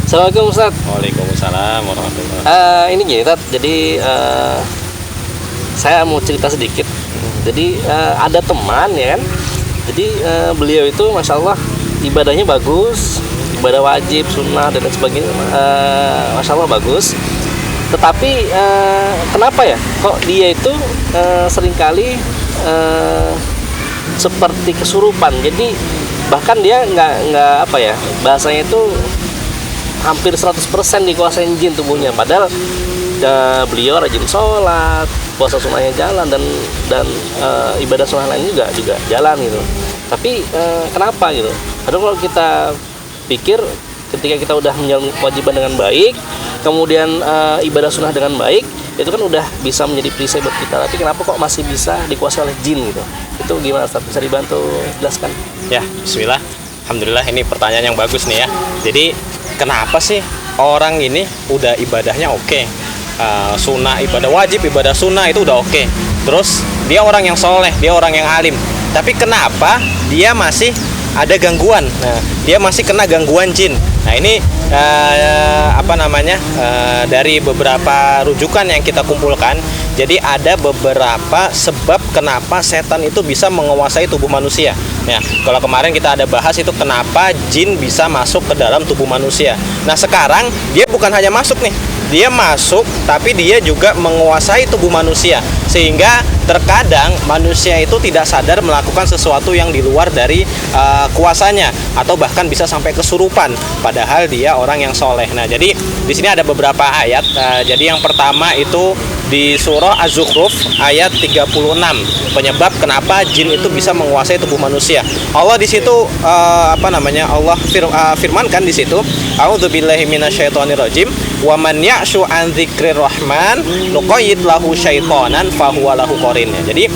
Assalamualaikum Ustaz. Waalaikumsalam warahmatullahi. Ini gini Ustaz, jadi saya mau cerita sedikit. Jadi ada teman ya kan. Jadi beliau itu masya Allah ibadahnya bagus, ibadah wajib, sunnah dan lain sebagainya, masya Allah bagus. Tetapi kenapa ya? Kok dia itu seringkali seperti kesurupan. Jadi bahkan dia nggak apa ya, bahasanya itu hampir 100% dikuasain jin tubuhnya. Padahal beliau rajin sholat, puasa sunnahnya jalan, dan ibadah sunnah lain juga jalan gitu. Tapi kenapa gitu? Padahal kalau kita pikir, ketika kita udah menjalankan kewajiban dengan baik, kemudian ibadah sunnah dengan baik, itu kan udah bisa menjadi perisai buat kita. Tapi kenapa kok masih bisa dikuasai oleh jin gitu? Itu gimana Ustaz? Bisa dibantu jelaskan? Ya, bismillah. Alhamdulillah, ini pertanyaan yang bagus nih ya. Jadi kenapa sih orang ini udah ibadahnya oke, sunnah, ibadah wajib, ibadah sunnah itu udah oke, terus dia orang yang soleh, dia orang yang alim, tapi kenapa dia masih ada gangguan? Nah, dia masih kena gangguan jin. Nah, ini dari beberapa rujukan yang kita kumpulkan. Jadi ada beberapa sebab kenapa setan itu bisa menguasai tubuh manusia. Ya, kalau kemarin kita ada bahas itu kenapa jin bisa masuk ke dalam tubuh manusia. Nah, sekarang dia bukan hanya masuk nih, dia masuk tapi dia juga menguasai tubuh manusia, sehingga terkadang manusia itu tidak sadar melakukan sesuatu yang di luar dari kuasanya, atau bahkan bisa sampai kesurupan padahal dia orang yang soleh. Nah, jadi di sini ada beberapa ayat. Jadi yang pertama itu di surah Az-Zukhruf ayat 36, penyebab kenapa jin itu bisa menguasai tubuh manusia. Allah di situ Allah firmankan di situ, a'udzubillahi minasyaitonirrajim, wa man ya'shu an dzikrir rahman nuqayyid lahu syaitonan fahuwa lahu qarin. Jadi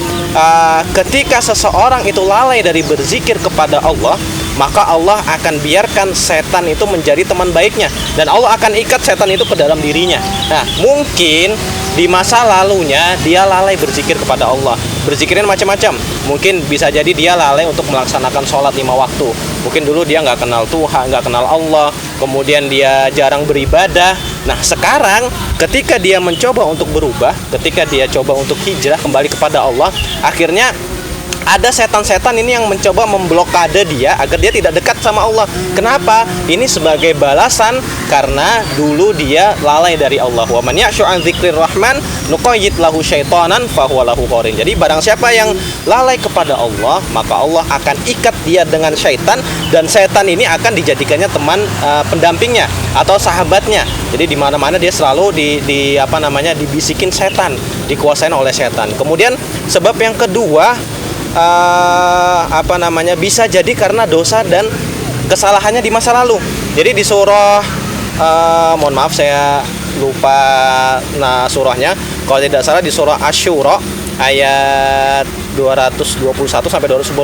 ketika seseorang itu lalai dari berzikir kepada Allah, maka Allah akan biarkan setan itu menjadi teman baiknya, dan Allah akan ikat setan itu ke dalam dirinya. Nah, mungkin di masa lalunya dia lalai berzikir kepada Allah, berzikirnya macam-macam. Mungkin bisa jadi dia lalai untuk melaksanakan sholat 5 waktu. Mungkin dulu dia nggak kenal Tuhan, nggak kenal Allah, kemudian dia jarang beribadah. Nah, sekarang ketika dia mencoba untuk berubah, ketika dia coba untuk hijrah kembali kepada Allah, akhirnya ada setan-setan ini yang mencoba memblokade dia agar dia tidak dekat sama Allah. Kenapa? Ini sebagai balasan karena dulu dia lalai dari Allah. Wa man ya'shu an dzikrir rahman nuqayyid lahu syaitonan fahuwa lahu qarin. Jadi barang siapa yang lalai kepada Allah, maka Allah akan ikat dia dengan syaitan, dan setan ini akan dijadikannya teman pendampingnya atau sahabatnya. Jadi di mana-mana dia selalu dibisikin setan, dikuasain oleh setan. Kemudian sebab yang kedua, bisa jadi karena dosa dan kesalahannya di masa lalu. Jadi di surah mohon maaf saya lupa surahnya, kalau tidak salah di surah Asy-Syura ayat 221 sampai 222.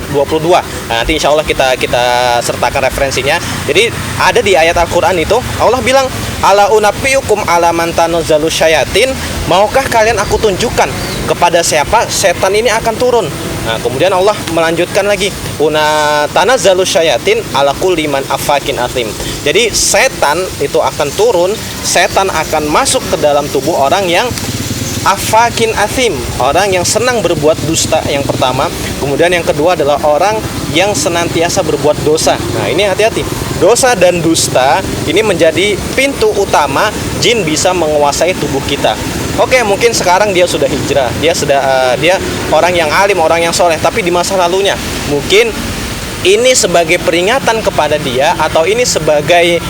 Nah, nanti insya Allah kita sertakan referensinya. Jadi ada di ayat Al-Quran itu Allah bilang, ala unabbiukum ala man tanazzalu syayatin, maukah kalian aku tunjukkan kepada siapa setan ini akan turun. Nah, kemudian Allah melanjutkan lagi, una tanazzalu syayatin ala kulli man afakin athim. Jadi setan itu akan turun, setan akan masuk ke dalam tubuh orang yang afakin athim, orang yang senang berbuat dusta, yang pertama. Kemudian yang kedua adalah orang yang senantiasa berbuat dosa. Nah, ini hati-hati. Dosa dan dusta ini menjadi pintu utama jin bisa menguasai tubuh kita. Oke, mungkin sekarang dia sudah hijrah, dia orang yang alim, orang yang soleh, tapi di masa lalunya mungkin ini sebagai peringatan kepada dia, atau ini sebagai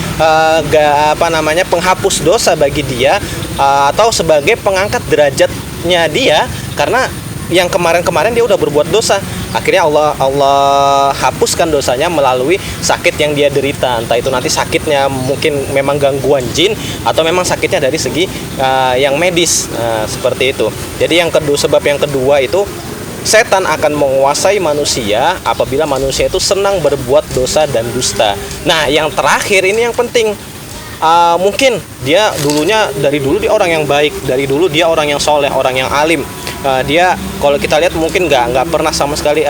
penghapus dosa bagi dia, atau sebagai pengangkat derajatnya dia, karena yang kemarin-kemarin dia udah berbuat dosa. Akhirnya Allah hapuskan dosanya melalui sakit yang dia derita. Entah itu nanti sakitnya mungkin memang gangguan jin, atau memang sakitnya dari segi yang medis, seperti itu. Jadi sebab yang kedua itu, setan akan menguasai manusia apabila manusia itu senang berbuat dosa dan dusta. Nah, yang terakhir ini yang penting. Mungkin dia dari dulu dia orang yang baik, dari dulu dia orang yang soleh, orang yang alim. Dia kalau kita lihat mungkin nggak pernah sama sekali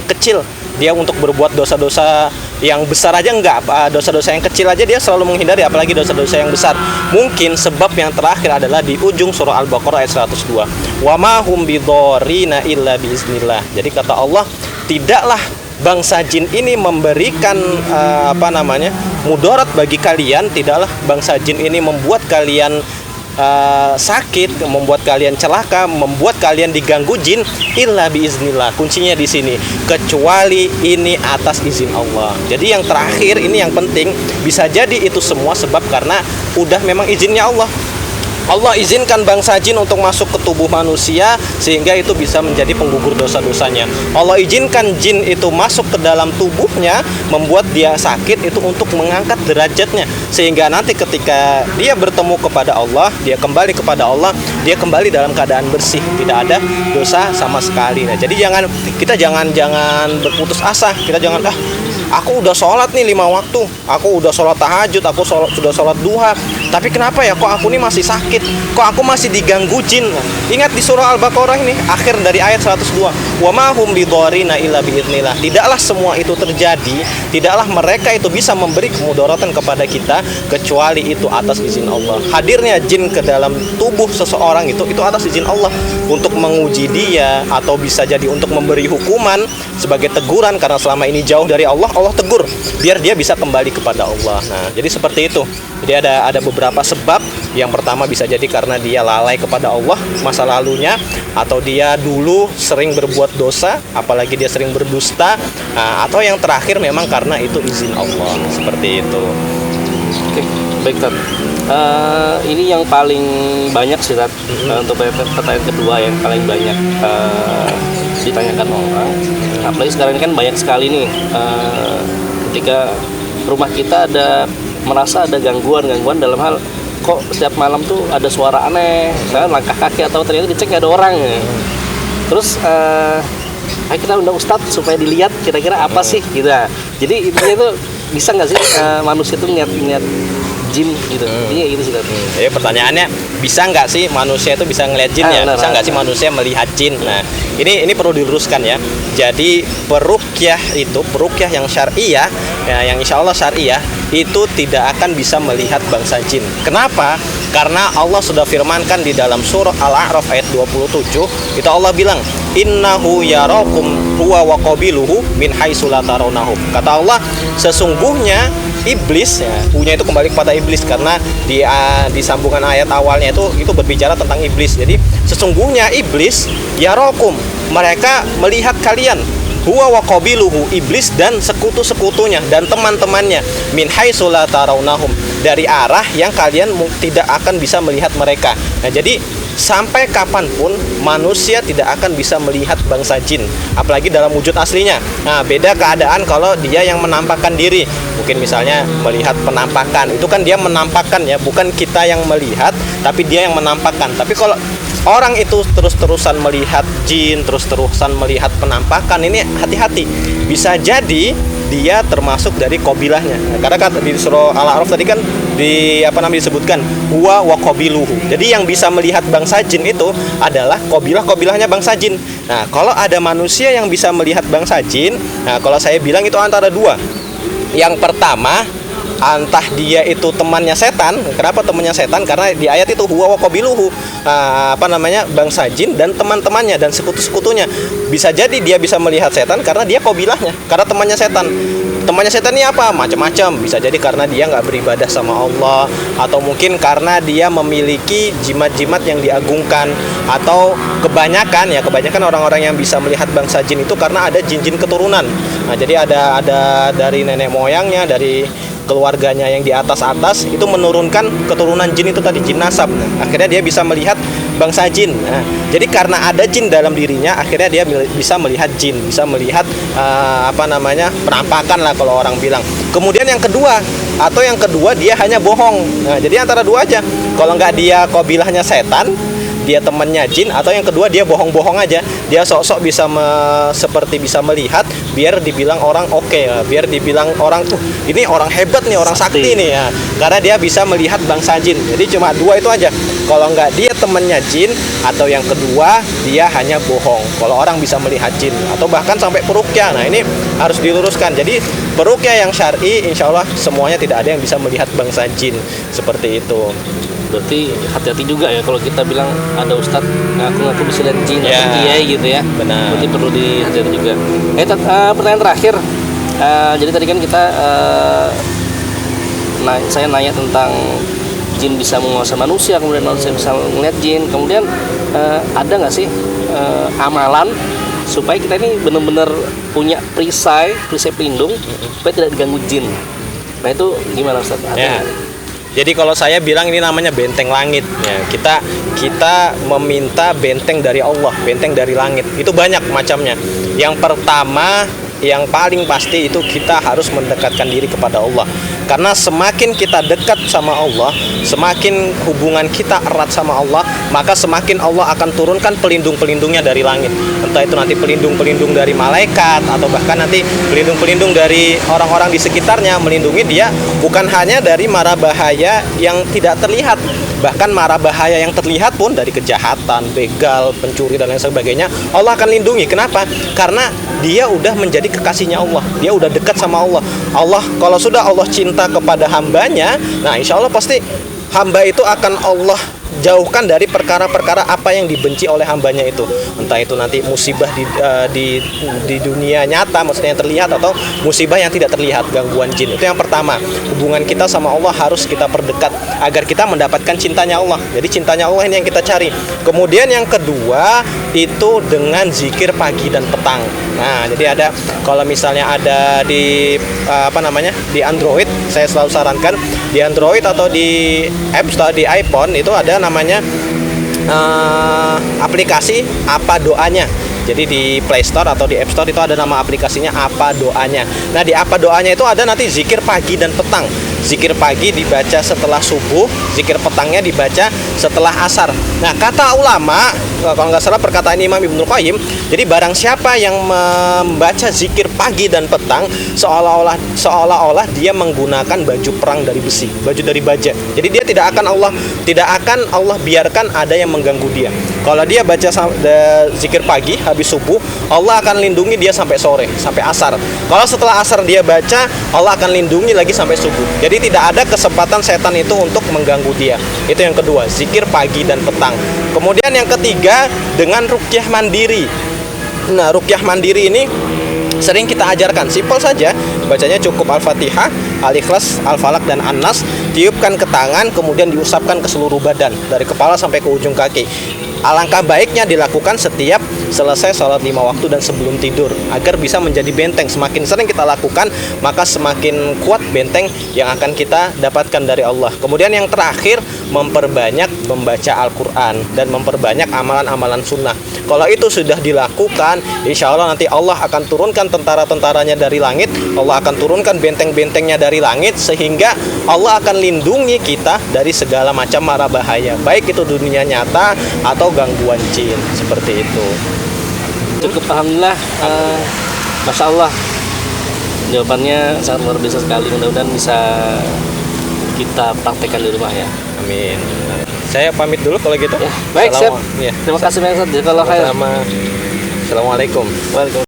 kecil dia untuk berbuat dosa-dosa yang besar aja enggak, dosa-dosa yang kecil aja dia selalu menghindari, apalagi dosa-dosa yang besar. Mungkin sebab yang terakhir adalah di ujung surah Al-Baqarah ayat 102. Wa ma hum bidharina illa biiznillah. Jadi kata Allah, tidaklah bangsa jin ini memberikan mudarat bagi kalian, tidaklah bangsa jin ini membuat kalian sakit, membuat kalian celaka, membuat kalian diganggu jin, illa biiznillah. Kuncinya di sini, kecuali ini atas izin Allah. Jadi yang terakhir ini yang penting, bisa jadi itu semua sebab karena udah memang izinnya Allah. Allah izinkan bangsa jin untuk masuk ke tubuh manusia sehingga itu bisa menjadi penggugur dosa-dosanya. Allah izinkan jin itu masuk ke dalam tubuhnya, membuat dia sakit itu untuk mengangkat derajatnya, sehingga nanti ketika dia bertemu kepada Allah, dia kembali kepada Allah, dia kembali dalam keadaan bersih, tidak ada dosa sama sekali. Nah, jadi kita jangan berputus asa. Kita jangan aku udah sholat nih 5 waktu, aku udah sholat tahajud, aku sudah sholat duha, tapi kenapa ya kok aku ini masih sakit, kok aku masih diganggu jin. Ingat di surah Al-Baqarah ini, akhir dari ayat 102, wa ma hum bidharina illa biidznillah. Tidaklah semua itu terjadi, tidaklah mereka itu bisa memberi kemudaratan kepada kita kecuali itu atas izin Allah. Hadirnya jin ke dalam tubuh seseorang itu atas izin Allah, untuk menguji dia, atau bisa jadi untuk memberi hukuman sebagai teguran karena selama ini jauh dari Allah. Allah tegur biar dia bisa kembali kepada Allah. Nah, jadi seperti itu. Jadi ada beberapa sebab. Yang pertama bisa jadi karena dia lalai kepada Allah masa lalunya, atau dia dulu sering berbuat dosa, apalagi dia sering berdusta. Nah, atau yang terakhir memang karena itu izin Allah. Seperti itu. Oke, baik Tat. Ini yang paling banyak sih Tat. Untuk pertanyaan kedua yang paling banyak ditanyakan orang. Apalagi sekarang ini kan banyak sekali nih ketika rumah kita merasa ada gangguan dalam hal kok setiap malam tuh ada suara aneh, misalnya langkah kaki, atau ternyata dicek nggak ada orang ya. Terus ayo kita undang Ustadz supaya dilihat kira-kira apa sih gitu. Jadi intinya itu bisa nggak sih manusia itu niat jin gitu. Iya gitu sih. Ya, pertanyaannya, bisa nggak sih manusia itu bisa ngeliat jin ya? Bisa nggak sih manusia melihat jin? Nah, ini perlu diluruskan ya. Jadi peruqyah yang syariah, ya, yang insya Allah syariah, itu tidak akan bisa melihat bangsa jin. Kenapa? Karena Allah sudah firmankan di dalam surah Al-A'raf ayat 27, itu Allah bilang, innahu yarakum huwa wa qabiluhu min haitsu la tarawnahum. Kata Allah, sesungguhnya iblis, ya, hunya itu kembali kepada iblis karena di sambungan ayat awalnya itu berbicara tentang iblis. Jadi sesungguhnya iblis yarakum, mereka melihat kalian, huwa wa qabiluhu, iblis dan sekutu-sekutunya dan teman-temannya, min haitsu la tarawnahum, dari arah yang kalian tidak akan bisa melihat mereka. Nah, jadi sampai kapanpun manusia tidak akan bisa melihat bangsa jin, apalagi dalam wujud aslinya. Nah, beda keadaan kalau dia yang menampakkan diri. Mungkin misalnya melihat penampakan, itu kan dia menampakkan ya, bukan kita yang melihat, tapi dia yang menampakkan. Tapi kalau orang itu terus-terusan melihat jin, terus-terusan melihat penampakan, ini hati-hati. Bisa jadi dia termasuk dari qabilahnya. Nah, karena kan di surah Al-A'raf tadi kan disebutkan huwa wa qabiluhu. Jadi yang bisa melihat bangsa jin itu adalah qabilahnya bangsa jin. Nah, kalau ada manusia yang bisa melihat bangsa jin, nah kalau saya bilang itu antara dua. Yang pertama, entah dia itu temannya setan. Kenapa temannya setan? Karena di ayat itu huwa wa qabiluhu, bangsa jin dan teman-temannya dan sekutu-sekutunya. Bisa jadi dia bisa melihat setan karena dia qabilahnya, karena temannya setan. Temannya setan ini apa? Macam-macam. Bisa jadi karena dia nggak beribadah sama Allah, atau mungkin karena dia memiliki jimat-jimat yang diagungkan, atau kebanyakan orang-orang yang bisa melihat bangsa jin itu karena ada jin-jin keturunan. Nah, jadi ada dari nenek moyangnya, dari keluarganya yang di atas itu menurunkan keturunan jin itu tadi, jin nasab. Nah, akhirnya dia bisa melihat bangsa jin. Nah, jadi karena ada jin dalam dirinya, akhirnya dia bisa melihat jin, bisa melihat penampakan lah kalau orang bilang. Kemudian yang kedua dia hanya bohong. Nah, jadi antara dua aja. Kalau nggak dia qabilahnya setan, dia temannya jin, atau yang kedua dia bohong-bohong aja. Dia sok-sok seperti bisa melihat, biar dibilang orang biar dibilang orang ini orang hebat nih, orang sakti nih ya. Karena dia bisa melihat bangsa jin. Jadi cuma dua itu aja. Kalau nggak dia temennya jin, atau yang kedua dia hanya bohong. Kalau orang bisa melihat jin atau bahkan sampai peruqyah. Nah, ini harus diluruskan. Jadi peruqyah yang syar'i insya Allah semuanya tidak ada yang bisa melihat bangsa jin seperti itu. Berarti hati-hati juga ya kalau kita bilang ada ustadz ngaku-ngaku bisa lihat jin atau kiai gitu ya. Benar. Berarti perlu dihati-hati juga. Pertanyaan terakhir. Jadi tadi kan kita saya nanya tentang jin bisa menguasai manusia, kemudian manusia bisa melihat jin. Kemudian ada nggak sih amalan supaya kita ini benar-benar punya perisai pelindung supaya tidak diganggu jin? Nah itu gimana Ustaz? Ya. Jadi kalau saya bilang ini namanya benteng langit ya. Kita meminta benteng dari Allah, benteng dari langit. Itu banyak macamnya. Yang pertama, yang paling pasti itu kita harus mendekatkan diri kepada Allah. Karena semakin kita dekat sama Allah, semakin hubungan kita erat sama Allah, maka semakin Allah akan turunkan pelindung-pelindungnya dari langit. Entah itu nanti pelindung-pelindung dari malaikat, atau bahkan nanti pelindung-pelindung dari orang-orang di sekitarnya, melindungi dia bukan hanya dari mara bahaya yang tidak terlihat, bahkan mara bahaya yang terlihat pun dari kejahatan, begal, pencuri dan lain sebagainya, Allah akan lindungi. Kenapa? Karena dia udah menjadi kekasihnya Allah, dia udah dekat sama Allah. Kalau sudah Allah cinta kepada hambanya, nah insya Allah pasti hamba itu akan Allah jauhkan dari perkara-perkara apa yang dibenci oleh hambanya itu. Entah itu nanti musibah di dunia nyata, maksudnya yang terlihat, atau musibah yang tidak terlihat, gangguan jin. Itu yang pertama. Hubungan kita sama Allah harus kita perdekat agar kita mendapatkan cintanya Allah. Jadi cintanya Allah ini yang kita cari. Kemudian yang kedua itu dengan zikir pagi dan petang. Nah, jadi ada, kalau misalnya ada di di Android, saya selalu sarankan di Android atau di App Store di iPhone itu ada namanya aplikasi Apa Doanya. Jadi di Play Store atau di App Store itu ada nama aplikasinya Apa Doanya. Nah, di Apa Doanya itu ada nanti zikir pagi dan petang. Zikir pagi dibaca setelah subuh, zikir petangnya dibaca setelah asar. Nah, kata ulama, kalau nggak salah perkataan Imam Ibnul Qayyim, jadi barang siapa yang membaca zikir pagi dan petang seolah-olah dia menggunakan baju perang dari besi, baju dari baja. Jadi dia tidak akan Allah biarkan ada yang mengganggu dia. Kalau dia baca zikir pagi habis subuh, Allah akan lindungi dia sampai sore, sampai asar. Kalau setelah asar dia baca, Allah akan lindungi lagi sampai subuh. Jadi tidak ada kesempatan setan itu untuk mengganggu dia. Itu yang kedua, zikir pagi dan petang. Kemudian yang ketiga, dengan ruqyah mandiri. Nah, ruqyah mandiri ini sering kita ajarkan, simpel saja. Bacanya cukup Al-Fatihah, Al-Ikhlas, Al-Falaq dan An-Nas, tiupkan ke tangan, kemudian diusapkan ke seluruh badan dari kepala sampai ke ujung kaki. Alangkah baiknya dilakukan setiap selesai sholat 5 waktu dan sebelum tidur, agar bisa menjadi benteng. Semakin sering kita lakukan, maka semakin kuat benteng yang akan kita dapatkan dari Allah. Kemudian yang terakhir, memperbanyak membaca Al-Quran dan memperbanyak amalan-amalan sunnah. Kalau itu sudah dilakukan, insya Allah nanti Allah akan turunkan tentara-tentaranya dari langit, Allah akan turunkan benteng-bentengnya dari langit, sehingga Allah akan lindungi kita dari segala macam mara bahaya, baik itu dunia nyata atau gangguan jin, seperti itu. Cukup, alhamdulillah. Masya Allah, jawabannya sangat luar biasa sekali. Mudah-mudahan bisa kita praktekkan di rumah ya. Amin. Saya pamit dulu kalau gitu. Ya, baik, siap. Ya. Terima kasih banyak Ustaz. Jazakallahu khairan. Assalamualaikum. Waalaikumsalam.